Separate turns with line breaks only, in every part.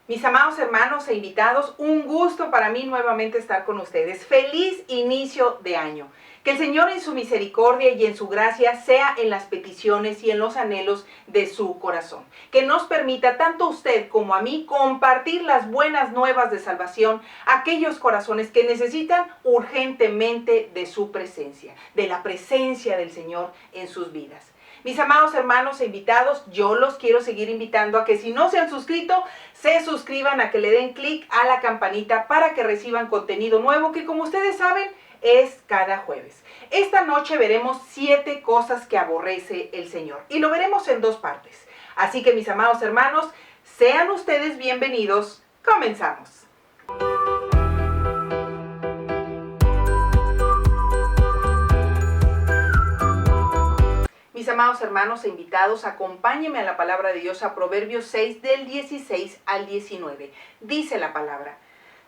Mis amados hermanos e invitados, un gusto para mí nuevamente estar con ustedes. Feliz inicio de año. Que el Señor en su misericordia y en su gracia sea en las peticiones y en los anhelos de su corazón. Que nos permita tanto a usted como a mí compartir las buenas nuevas de salvación a aquellos corazones que necesitan urgentemente de su presencia, de la presencia del Señor en sus vidas. Mis amados hermanos e invitados, yo los quiero seguir invitando a que si no se han suscrito, se suscriban, a que le den clic a la campanita para que reciban contenido nuevo que, como ustedes saben, es cada jueves. Esta noche veremos 7 cosas que aborrece el Señor y lo veremos en 2 partes. Así que, mis amados hermanos, sean ustedes bienvenidos. Comenzamos. Mis amados hermanos e invitados, acompáñenme a la palabra de Dios, a Proverbios 6, del 16 al 19. Dice la palabra: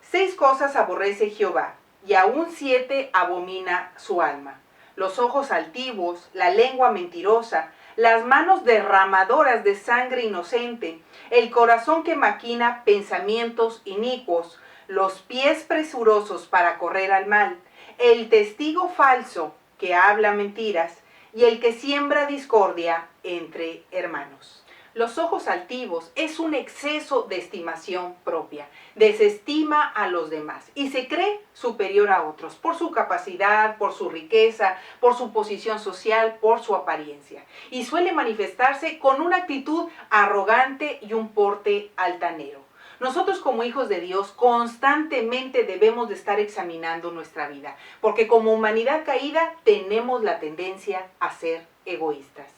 6 cosas aborrece Jehová, y aún 7 abomina su alma: los ojos altivos, la lengua mentirosa, las manos derramadoras de sangre inocente, el corazón que maquina pensamientos inicuos, los pies presurosos para correr al mal, el testigo falso que habla mentiras, y el que siembra discordia entre hermanos. Los ojos altivos es un exceso de estimación propia, desestima a los demás y se cree superior a otros por su capacidad, por su riqueza, por su posición social, por su apariencia. Y suele manifestarse con una actitud arrogante y un porte altanero. Nosotros, como hijos de Dios, constantemente debemos de estar examinando nuestra vida, porque como humanidad caída tenemos la tendencia a ser egoístas.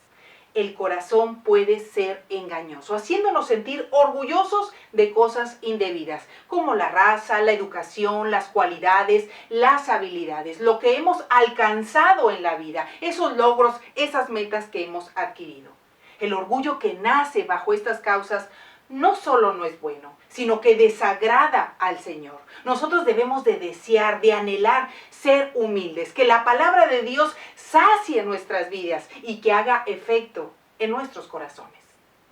El corazón puede ser engañoso, haciéndonos sentir orgullosos de cosas indebidas, como la raza, la educación, las cualidades, las habilidades, lo que hemos alcanzado en la vida, esos logros, esas metas que hemos adquirido. El orgullo que nace bajo estas causas no solo no es bueno, sino que desagrada al Señor. Nosotros debemos de desear, de anhelar ser humildes, que la palabra de Dios sacie nuestras vidas y que haga efecto en nuestros corazones.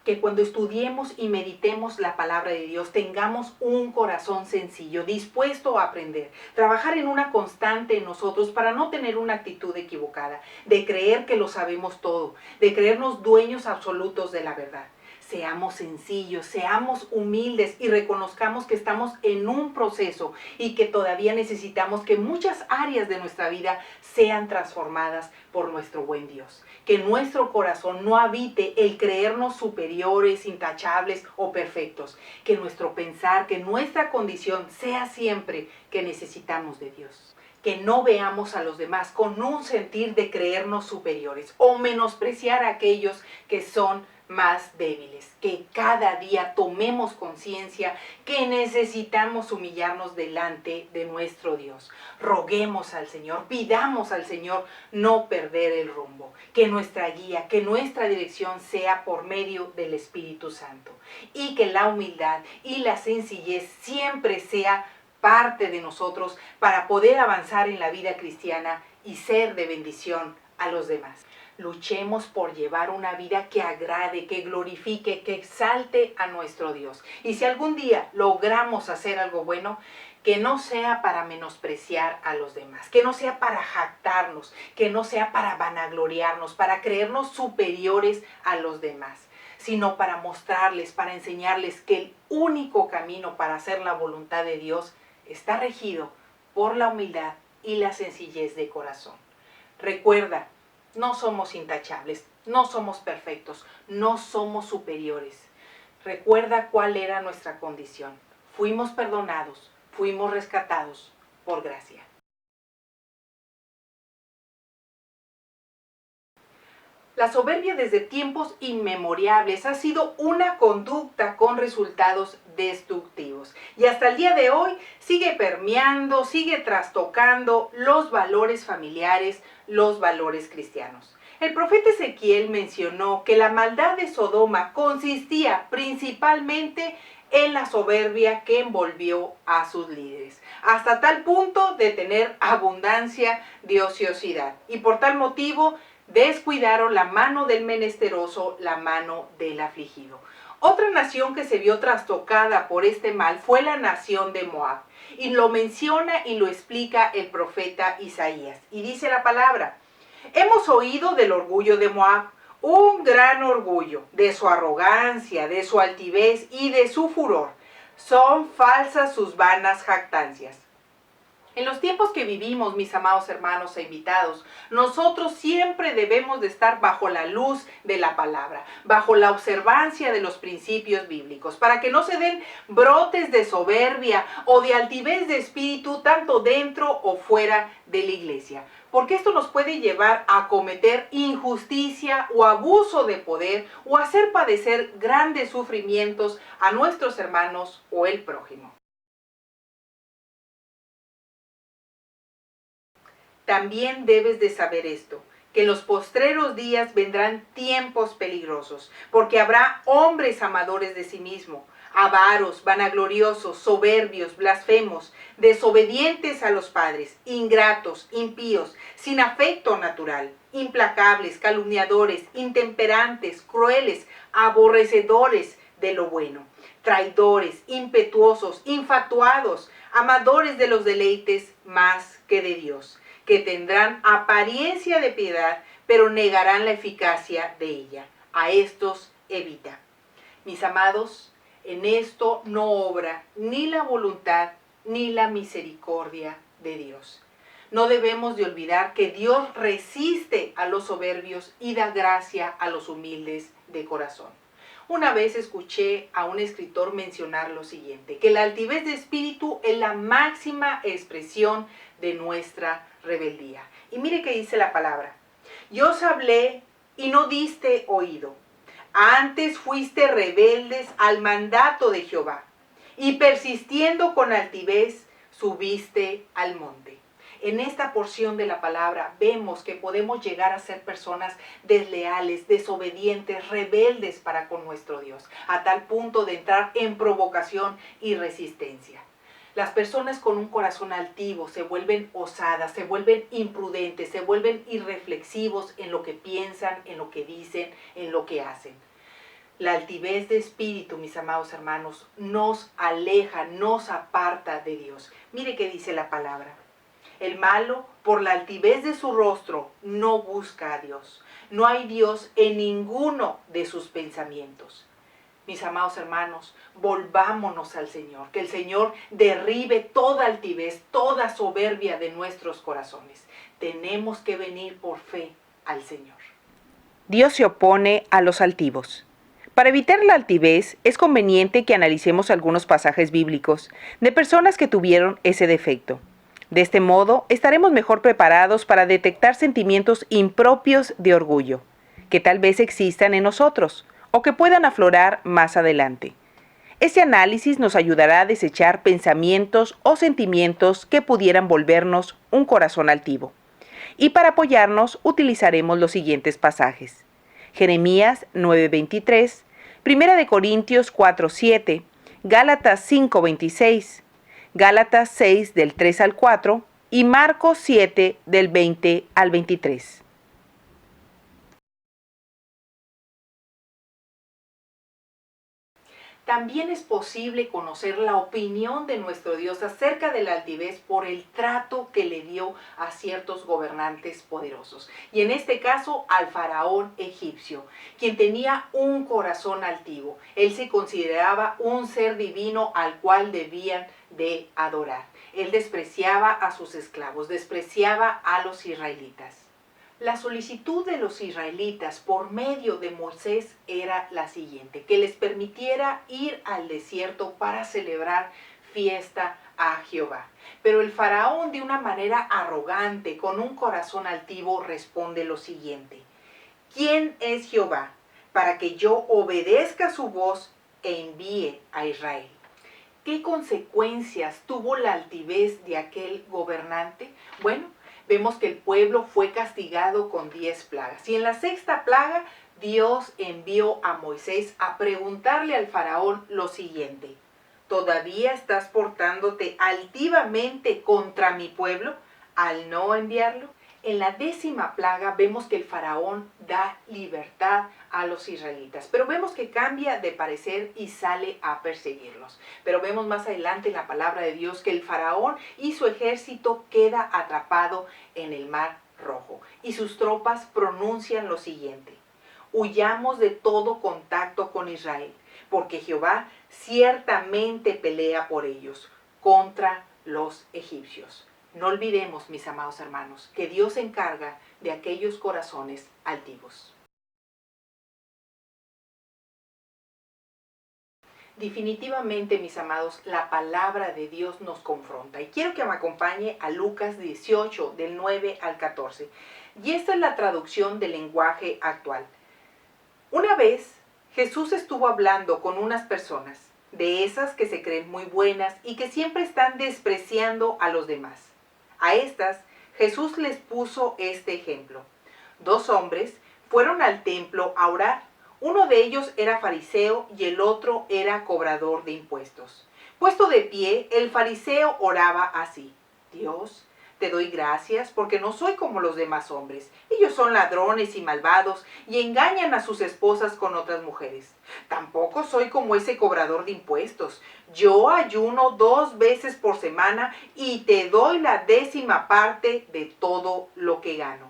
Que cuando estudiemos y meditemos la palabra de Dios tengamos un corazón sencillo, dispuesto a aprender, trabajar en una constante en nosotros para no tener una actitud equivocada, de creer que lo sabemos todo, de creernos dueños absolutos de la verdad. Seamos sencillos, seamos humildes y reconozcamos que estamos en un proceso y que todavía necesitamos que muchas áreas de nuestra vida sean transformadas por nuestro buen Dios. Que nuestro corazón no habite el creernos superiores, intachables o perfectos. Que nuestro pensar, que nuestra condición sea siempre que necesitamos de Dios. Que no veamos a los demás con un sentir de creernos superiores o menospreciar a aquellos que son más débiles, que cada día tomemos conciencia que necesitamos humillarnos delante de nuestro Dios. Roguemos al Señor, pidamos al Señor no perder el rumbo, que nuestra guía, que nuestra dirección sea por medio del Espíritu Santo y que la humildad y la sencillez siempre sea parte de nosotros para poder avanzar en la vida cristiana y ser de bendición a los demás. Luchemos por llevar una vida que agrade, que glorifique, que exalte a nuestro Dios. Y si algún día logramos hacer algo bueno, que no sea para menospreciar a los demás, que no sea para jactarnos, que no sea para vanagloriarnos, para creernos superiores a los demás, sino para mostrarles, para enseñarles que el único camino para hacer la voluntad de Dios está regido por la humildad y la sencillez de corazón. Recuerda, no somos intachables, no somos perfectos, no somos superiores. Recuerda cuál era nuestra condición. Fuimos perdonados, fuimos rescatados por gracia. La soberbia desde tiempos inmemorables ha sido una conducta con resultados destructivos y hasta el día de hoy sigue permeando, sigue trastocando los valores familiares, los valores cristianos. El profeta Ezequiel mencionó que la maldad de Sodoma consistía principalmente en la soberbia que envolvió a sus líderes, hasta tal punto de tener abundancia de ociosidad. Y por tal motivo descuidaron la mano del menesteroso, la mano del afligido. Otra nación que se vio trastocada por este mal fue la nación de Moab. Y lo menciona y lo explica el profeta Isaías. Y dice la palabra: hemos oído del orgullo de Moab, un gran orgullo, de su arrogancia, de su altivez y de su furor. Son falsas sus vanas jactancias. En los tiempos que vivimos, mis amados hermanos e invitados, nosotros siempre debemos de estar bajo la luz de la palabra, bajo la observancia de los principios bíblicos, para que no se den brotes de soberbia o de altivez de espíritu, tanto dentro o fuera de la iglesia. Porque esto nos puede llevar a cometer injusticia o abuso de poder o hacer padecer grandes sufrimientos a nuestros hermanos o el prójimo. También debes de saber esto, que en los postreros días vendrán tiempos peligrosos, porque habrá hombres amadores de sí mismo, avaros, vanagloriosos, soberbios, blasfemos, desobedientes a los padres, ingratos, impíos, sin afecto natural, implacables, calumniadores, intemperantes, crueles, aborrecedores de lo bueno, traidores, impetuosos, infatuados, amadores de los deleites más que de Dios, que tendrán apariencia de piedad, pero negarán la eficacia de ella. A estos evita. Mis amados, en esto no obra ni la voluntad ni la misericordia de Dios. No debemos de olvidar que Dios resiste a los soberbios y da gracia a los humildes de corazón. Una vez escuché a un escritor mencionar lo siguiente, que la altivez de espíritu es la máxima expresión de nuestra rebeldía. Y mire que dice la palabra: yo os hablé y no diste oído. Antes fuiste rebeldes al mandato de Jehová, y persistiendo con altivez subiste al monte. En esta porción de la palabra vemos que podemos llegar a ser personas desleales, desobedientes, rebeldes para con nuestro Dios, a tal punto de entrar en provocación y resistencia. Las personas con un corazón altivo se vuelven osadas, se vuelven imprudentes, se vuelven irreflexivos en lo que piensan, en lo que dicen, en lo que hacen. La altivez de espíritu, mis amados hermanos, nos aleja, nos aparta de Dios. Mire qué dice la palabra. El malo, por la altivez de su rostro, no busca a Dios. No hay Dios en ninguno de sus pensamientos. Mis amados hermanos, volvámonos al Señor, que el Señor derribe toda altivez, toda soberbia de nuestros corazones. Tenemos que venir por fe al Señor. Dios se opone a los altivos. Para evitar la altivez, es conveniente que analicemos algunos pasajes bíblicos de personas que tuvieron ese defecto. De este modo, estaremos mejor preparados para detectar sentimientos impropios de orgullo, que tal vez existan en nosotros, o que puedan aflorar más adelante. Este análisis nos ayudará a desechar pensamientos o sentimientos que pudieran volvernos un corazón altivo. Y para apoyarnos, utilizaremos los siguientes pasajes: Jeremías 9:23, 1 Corintios 4:7, Gálatas 5:26, Gálatas 6 del 3 al 4 y Marcos 7 del 20 al 23. También es posible conocer la opinión de nuestro Dios acerca de la altivez por el trato que le dio a ciertos gobernantes poderosos. Y en este caso al faraón egipcio, quien tenía un corazón altivo. Él se consideraba un ser divino al cual debían de adorar. Él despreciaba a sus esclavos, despreciaba a los israelitas. La solicitud de los israelitas por medio de Moisés era la siguiente: que les permitiera ir al desierto para celebrar fiesta a Jehová. Pero el faraón, de una manera arrogante, con un corazón altivo, responde lo siguiente: ¿quién es Jehová para que yo obedezca su voz e envíe a Israel? ¿Qué consecuencias tuvo la altivez de aquel gobernante? Bueno, vemos que el pueblo fue castigado con 10 plagas. Y en la 6ª plaga, Dios envió a Moisés a preguntarle al faraón lo siguiente: ¿todavía estás portándote altivamente contra mi pueblo al no enviarlo? En la 10ª plaga vemos que el faraón da libertad a los israelitas, pero vemos que cambia de parecer y sale a perseguirlos. Pero vemos más adelante en la palabra de Dios que el faraón y su ejército queda atrapado en el mar Rojo y sus tropas pronuncian lo siguiente: huyamos de todo contacto con Israel, porque Jehová ciertamente pelea por ellos contra los egipcios. No olvidemos, mis amados hermanos, que Dios se encarga de aquellos corazones altivos. Definitivamente, mis amados, la palabra de Dios nos confronta. Y quiero que me acompañe a Lucas 18, del 9 al 14. Y esta es la traducción del lenguaje actual. Una vez, Jesús estuvo hablando con unas personas, de esas que se creen muy buenas y que siempre están despreciando a los demás. A estas, Jesús les puso este ejemplo. 2 hombres fueron al templo a orar. Uno de ellos era fariseo y el otro era cobrador de impuestos. Puesto de pie, el fariseo oraba así: Dios, te doy gracias porque no soy como los demás hombres. Ellos son ladrones y malvados y engañan a sus esposas con otras mujeres. Tampoco soy como ese cobrador de impuestos. Yo ayuno 2 veces por semana y te doy la 10ª parte de todo lo que gano.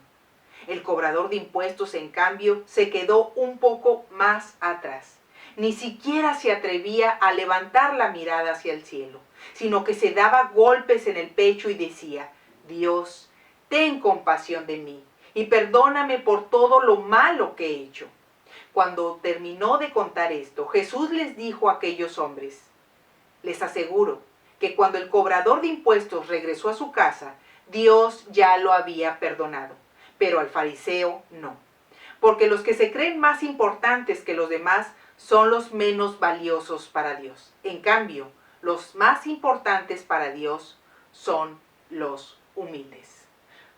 El cobrador de impuestos, en cambio, se quedó un poco más atrás. Ni siquiera se atrevía a levantar la mirada hacia el cielo, sino que se daba golpes en el pecho y decía: Dios, ten compasión de mí y perdóname por todo lo malo que he hecho. Cuando terminó de contar esto, Jesús les dijo a aquellos hombres: les aseguro que cuando el cobrador de impuestos regresó a su casa, Dios ya lo había perdonado, pero al fariseo no. Porque los que se creen más importantes que los demás son los menos valiosos para Dios. En cambio, los más importantes para Dios son los humildes.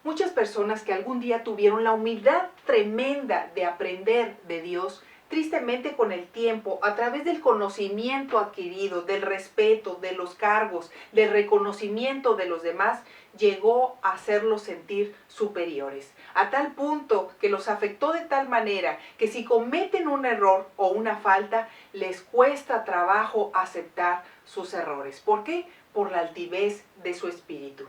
Muchas personas que algún día tuvieron la humildad tremenda de aprender de Dios, tristemente con el tiempo, a través del conocimiento adquirido, del respeto, de los cargos, del reconocimiento de los demás, llegó a hacerlos sentir superiores, a tal punto que los afectó de tal manera que si cometen un error o una falta, les cuesta trabajo aceptar sus errores. ¿Por qué? Por la altivez de su espíritu.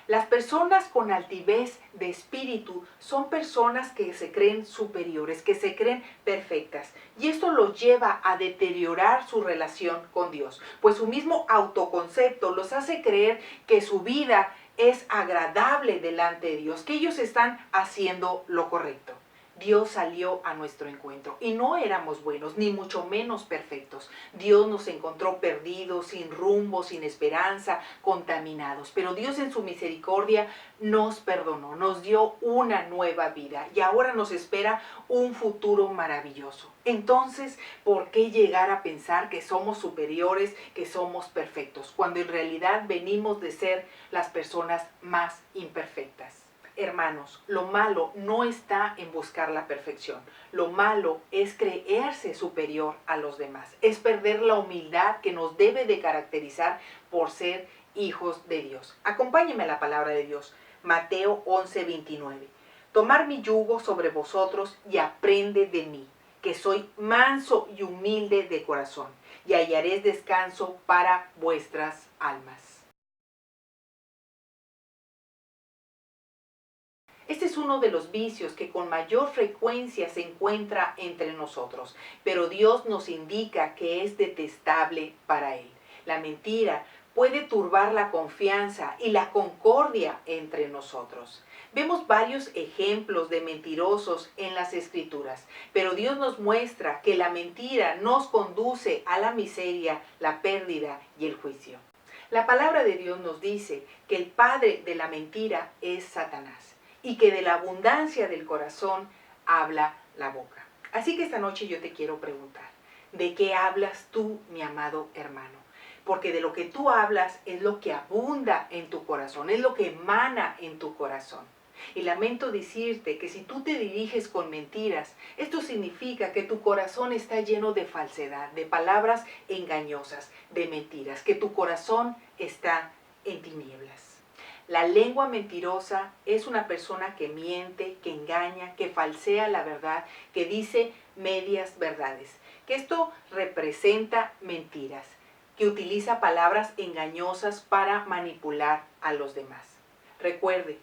Las personas con altivez de espíritu son personas que se creen superiores, que se creen perfectas. Y esto los lleva a deteriorar su relación con Dios, pues su mismo autoconcepto los hace creer que su vida es agradable delante de Dios, que ellos están haciendo lo correcto. Dios salió a nuestro encuentro y no éramos buenos, ni mucho menos perfectos. Dios nos encontró perdidos, sin rumbo, sin esperanza, contaminados. Pero Dios en su misericordia nos perdonó, nos dio una nueva vida y ahora nos espera un futuro maravilloso. Entonces, ¿por qué llegar a pensar que somos superiores, que somos perfectos, cuando en realidad venimos de ser las personas más imperfectas? Hermanos, lo malo no está en buscar la perfección. Lo malo es creerse superior a los demás. Es perder la humildad que nos debe de caracterizar por ser hijos de Dios. Acompáñenme a la palabra de Dios. Mateo 11:29. Tomar mi yugo sobre vosotros y aprende de mí, que soy manso y humilde de corazón, y hallaréis descanso para vuestras almas. Este es uno de los vicios que con mayor frecuencia se encuentra entre nosotros, pero Dios nos indica que es detestable para Él. La mentira puede turbar la confianza y la concordia entre nosotros. Vemos varios ejemplos de mentirosos en las Escrituras, pero Dios nos muestra que la mentira nos conduce a la miseria, la pérdida y el juicio. La palabra de Dios nos dice que el padre de la mentira es Satanás y que de la abundancia del corazón habla la boca. Así que esta noche yo te quiero preguntar, ¿de qué hablas tú, mi amado hermano? Porque de lo que tú hablas es lo que abunda en tu corazón, es lo que emana en tu corazón. Y lamento decirte que si tú te diriges con mentiras, esto significa que tu corazón está lleno de falsedad, de palabras engañosas, de mentiras, que tu corazón está en tinieblas. La lengua mentirosa es una persona que miente, que engaña, que falsea la verdad, que dice medias verdades. Que esto representa mentiras, que utiliza palabras engañosas para manipular a los demás. Recuerde,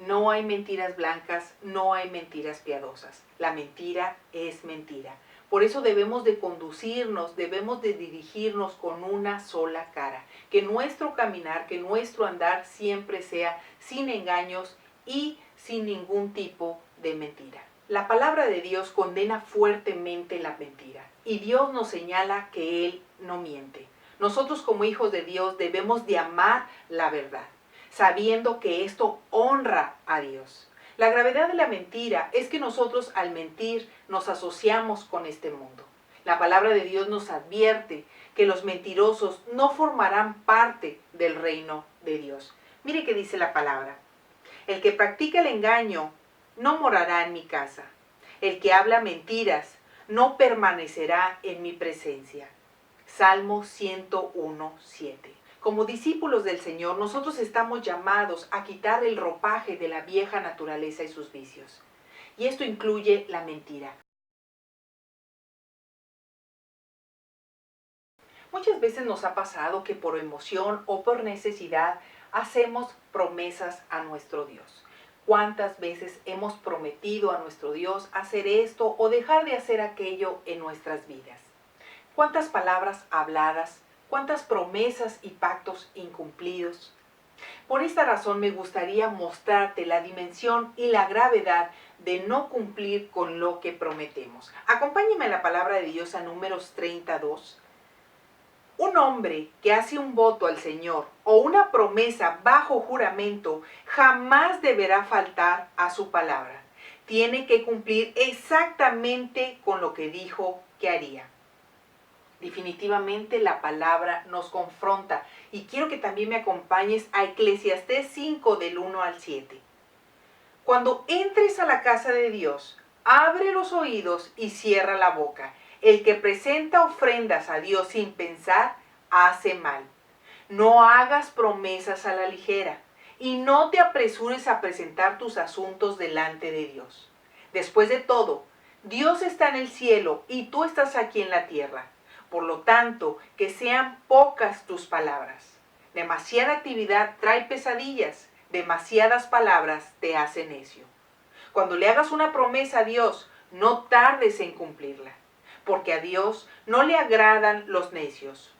no hay mentiras blancas, no hay mentiras piadosas. La mentira es mentira. Por eso debemos de conducirnos, debemos de dirigirnos con una sola cara. Que nuestro caminar, que nuestro andar siempre sea sin engaños y sin ningún tipo de mentira. La palabra de Dios condena fuertemente la mentira y Dios nos señala que Él no miente. Nosotros como hijos de Dios debemos de amar la verdad, sabiendo que esto honra a Dios. La gravedad de la mentira es que nosotros al mentir nos asociamos con este mundo. La palabra de Dios nos advierte que los mentirosos no formarán parte del reino de Dios. Mire qué dice la palabra. El que practica el engaño no morará en mi casa. El que habla mentiras no permanecerá en mi presencia. Salmo 101:7. Como discípulos del Señor, nosotros estamos llamados a quitar el ropaje de la vieja naturaleza y sus vicios. Y esto incluye la mentira. Muchas veces nos ha pasado que por emoción o por necesidad hacemos promesas a nuestro Dios. ¿Cuántas veces hemos prometido a nuestro Dios hacer esto o dejar de hacer aquello en nuestras vidas? ¿Cuántas palabras habladas? ¿Cuántas promesas y pactos incumplidos? Por esta razón me gustaría mostrarte la dimensión y la gravedad de no cumplir con lo que prometemos. Acompáñeme a la palabra de Dios a Números 32. Un hombre que hace un voto al Señor o una promesa bajo juramento jamás deberá faltar a su palabra. Tiene que cumplir exactamente con lo que dijo que haría. Definitivamente la palabra nos confronta y quiero que también me acompañes a Eclesiastés 5 del 1 al 7. Cuando entres a la casa de Dios, abre los oídos y cierra la boca. El que presenta ofrendas a Dios sin pensar, hace mal. No hagas promesas a la ligera y no te apresures a presentar tus asuntos delante de Dios. Después de todo, Dios está en el cielo y tú estás aquí en la tierra. Por lo tanto, que sean pocas tus palabras. Demasiada actividad trae pesadillas, demasiadas palabras te hacen necio. Cuando le hagas una promesa a Dios, no tardes en cumplirla, porque a Dios no le agradan los necios.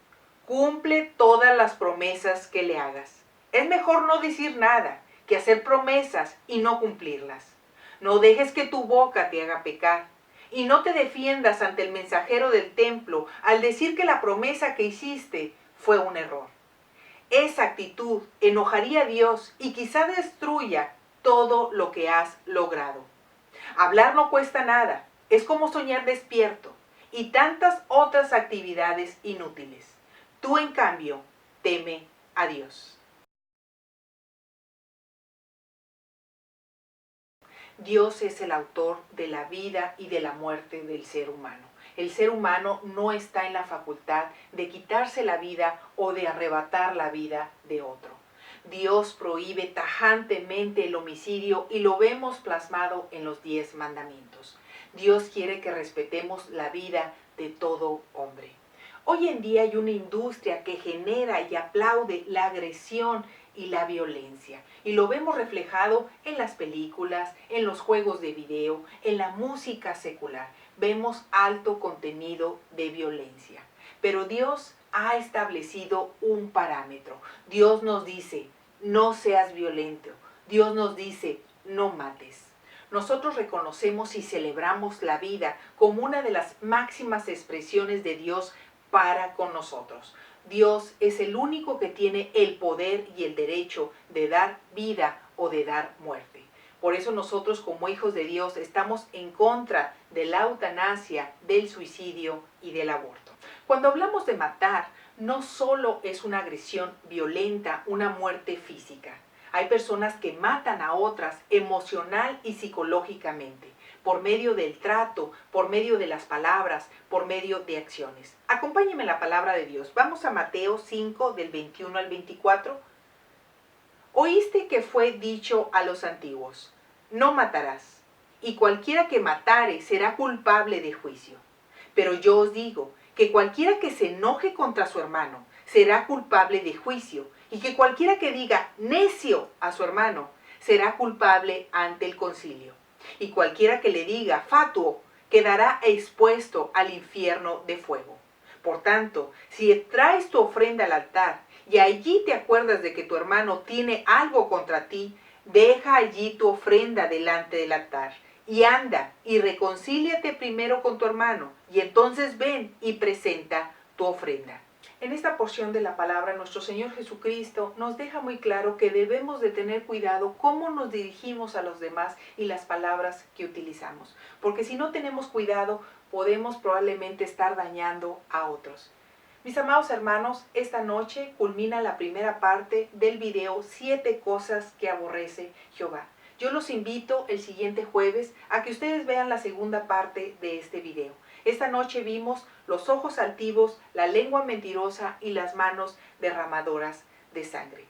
Cumple todas las promesas que le hagas. Es mejor no decir nada que hacer promesas y no cumplirlas. No dejes que tu boca te haga pecar. Y no te defiendas ante el mensajero del templo al decir que la promesa que hiciste fue un error. Esa actitud enojaría a Dios y quizá destruya todo lo que has logrado. Hablar no cuesta nada, es como soñar despierto y tantas otras actividades inútiles. Tú, en cambio, teme a Dios. Dios es el autor de la vida y de la muerte del ser humano. El ser humano no está en la facultad de quitarse la vida o de arrebatar la vida de otro. Dios prohíbe tajantemente el homicidio y lo vemos plasmado en los 10 mandamientos. Dios quiere que respetemos la vida de todo hombre. Hoy en día hay una industria que genera y aplaude la agresión y la violencia. Y lo vemos reflejado en las películas, en los juegos de video, en la música secular. Vemos alto contenido de violencia. Pero Dios ha establecido un parámetro. Dios nos dice, no seas violento. Dios nos dice, no mates. Nosotros reconocemos y celebramos la vida como una de las máximas expresiones de Dios para con nosotros. Dios es el único que tiene el poder y el derecho de dar vida o de dar muerte. Por eso nosotros como hijos de Dios estamos en contra de la eutanasia, del suicidio y del aborto. Cuando hablamos de matar, no solo es una agresión violenta, una muerte física. Hay personas que matan a otras emocional y psicológicamente, por medio del trato, por medio de las palabras, por medio de acciones. Acompáñenme en la palabra de Dios. Vamos a Mateo 5, del 21 al 24. Oíste que fue dicho a los antiguos, no matarás, y cualquiera que matare será culpable de juicio. Pero yo os digo que cualquiera que se enoje contra su hermano será culpable de juicio, y que cualquiera que diga necio a su hermano será culpable ante el concilio. Y cualquiera que le diga fatuo quedará expuesto al infierno de fuego. Por tanto, si traes tu ofrenda al altar y allí te acuerdas de que tu hermano tiene algo contra ti, deja allí tu ofrenda delante del altar y anda y reconcíliate primero con tu hermano y entonces ven y presenta tu ofrenda. En esta porción de la palabra, nuestro Señor Jesucristo nos deja muy claro que debemos de tener cuidado cómo nos dirigimos a los demás y las palabras que utilizamos. Porque si no tenemos cuidado, podemos probablemente estar dañando a otros. Mis amados hermanos, esta noche culmina la primera parte del video 7 cosas que aborrece Jehová. Yo los invito el siguiente jueves a que ustedes vean la segunda parte de este video. Esta noche vimos los ojos altivos, la lengua mentirosa y las manos derramadoras de sangre.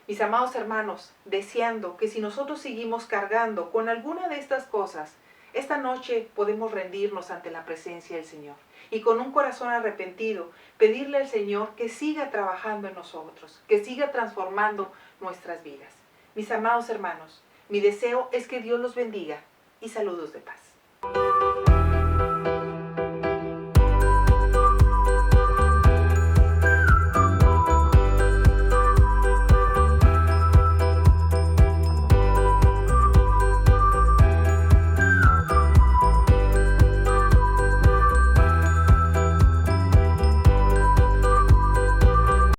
Mis amados hermanos, deseando que si nosotros seguimos cargando con alguna de estas cosas, esta noche podemos rendirnos ante la presencia del Señor y con un corazón arrepentido pedirle al Señor que siga trabajando en nosotros, que siga transformando nuestras vidas. Mis amados hermanos, mi deseo es que Dios los bendiga y saludos de paz.